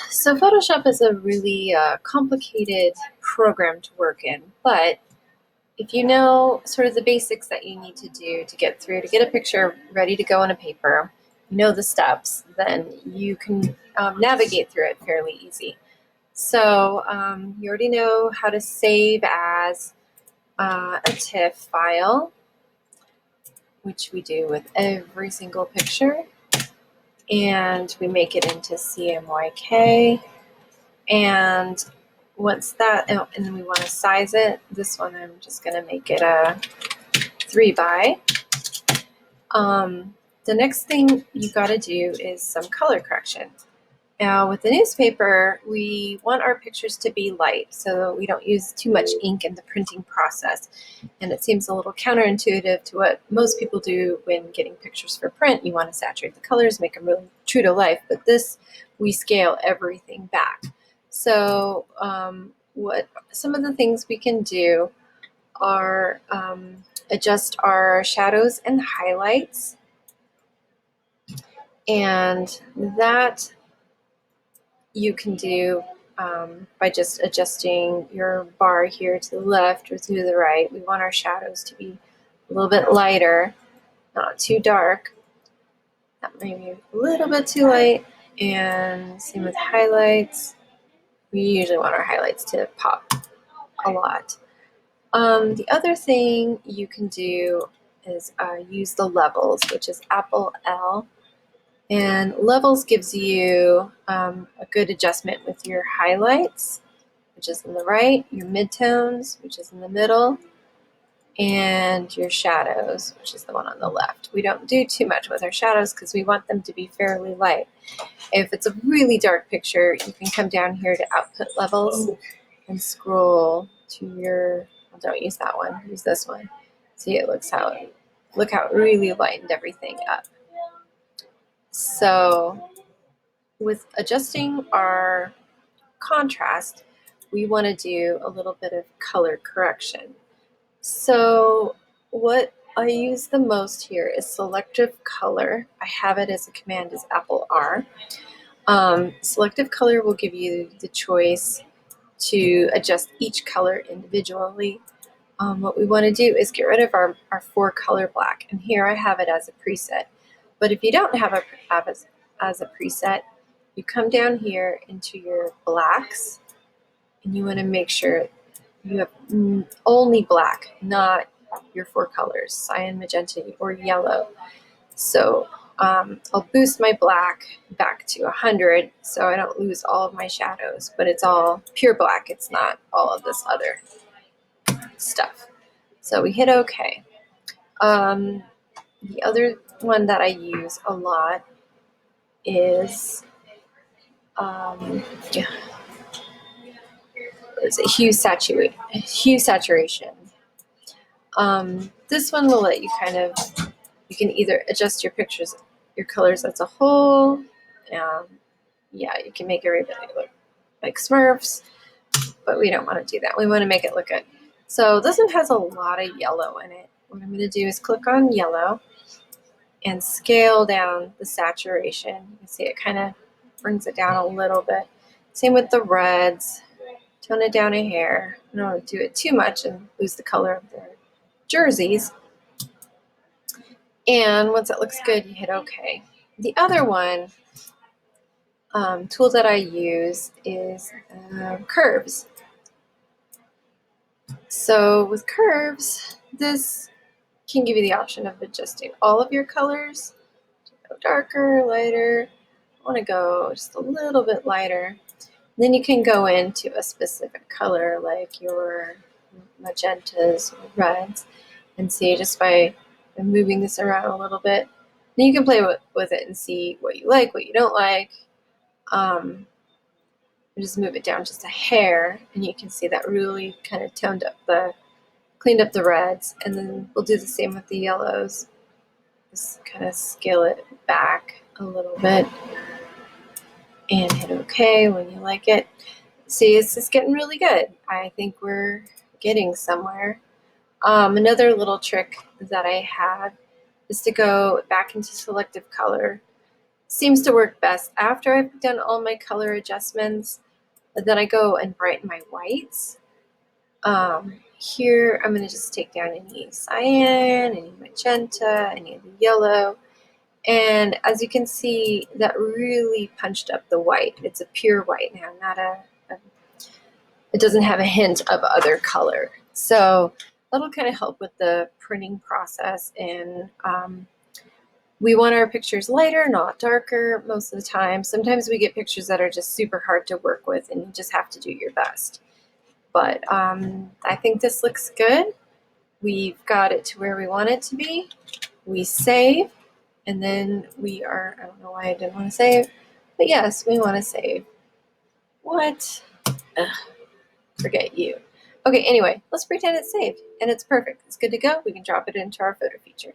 So Photoshop is a really complicated program to work in, but if you know sort of the basics that you need to do to get through, to get a picture ready to go on a paper, you know the steps, then you can navigate through it fairly easy. So you already know how to save as a TIFF file, which we do with every single picture, and we make it into CMYK. And once that, oh, and then we want to size it. This one, I'm just going to make it a 3x. The next thing you got to do is some color correction. Now, with the newspaper, we want our pictures to be light so we don't use too much ink in the printing process. And it seems a little counterintuitive to what most people do when getting pictures for print. You want to saturate the colors, make them really true to life, but this, we scale everything back. So what some of the things we can do are adjust our shadows and highlights, and that you can do by just adjusting your bar here to the left or to the right. We want our shadows to be a little bit lighter, not too dark. That may be a little bit too light, and same with highlights. We usually want our highlights to pop a lot. The other thing you can do is use the levels, which is Apple L. And levels gives you a good adjustment with your highlights, which is on the right, your midtones, which is in the middle, and your shadows, which is the one on the left. We don't do too much with our shadows because we want them to be fairly light. If it's a really dark picture, you can come down here to output levels and scroll to your, well, don't use that one, use this one. See, it looks how, look how it really lightened everything up. So with adjusting our contrast, we want to do a little bit of color correction. So what I use the most here is selective color. I have it as a command as Apple R. Selective color will give you the choice to adjust each color individually. What we want to do is get rid of our 4-color black, and here I have it as a preset. But if you don't have it as a preset, you come down here into your blacks, and you want to make sure you have only black, not your 4 colors, cyan, magenta, or yellow. So I'll boost my black back to 100 so I don't lose all of my shadows, but it's all pure black. It's not all of this other stuff. So we hit OK. The other one that I use a lot is it's a hue saturation. This one will let you kind of, you can either adjust your pictures, your colors as a whole. Yeah, you can make everybody look like Smurfs, but we don't want to do that. We want to make it look good. So this one has a lot of yellow in it. What I'm going to do is click on yellow and scale down the saturation. You can see it kind of brings it down a little bit. Same with the reds. Tone it down a hair. I don't want to do it too much and lose the color of their jerseys. And once it looks good, you hit OK. The other one tool that I use is curves. So with curves, this can give you the option of adjusting all of your colors to go darker, lighter. I want to go just a little bit lighter. Then you can go into a specific color like your magentas or reds and see just by moving this around a little bit. Then you can play with it and see what you like, what you don't like. Just move it down just a hair and you can see that really kind of cleaned up the reds. And then we'll do the same with the yellows. Just kind of scale it back a little bit and hit OK when you like it. See, it's just getting really good. I think we're getting somewhere. Another little trick that I have is to go back into selective color seems to work best after I've done all my color adjustments. But then I go and brighten my whites. Here I'm going to just take down any cyan, any magenta, any of the yellow. And as you can see, that really punched up the white. It's a pure white now, not it doesn't have a hint of other color. So that'll kind of help with the printing process. And we want our pictures lighter, not darker most of the time. Sometimes we get pictures that are just super hard to work with and you just have to do your best. But I think this looks good. We've got it to where we want it to be. We save, and then we are, I don't know why I didn't want to save, but yes, we want to save. What? Ugh, forget you. Okay, anyway, let's pretend it's saved, and it's perfect. It's good to go. We can drop it into our photo feature.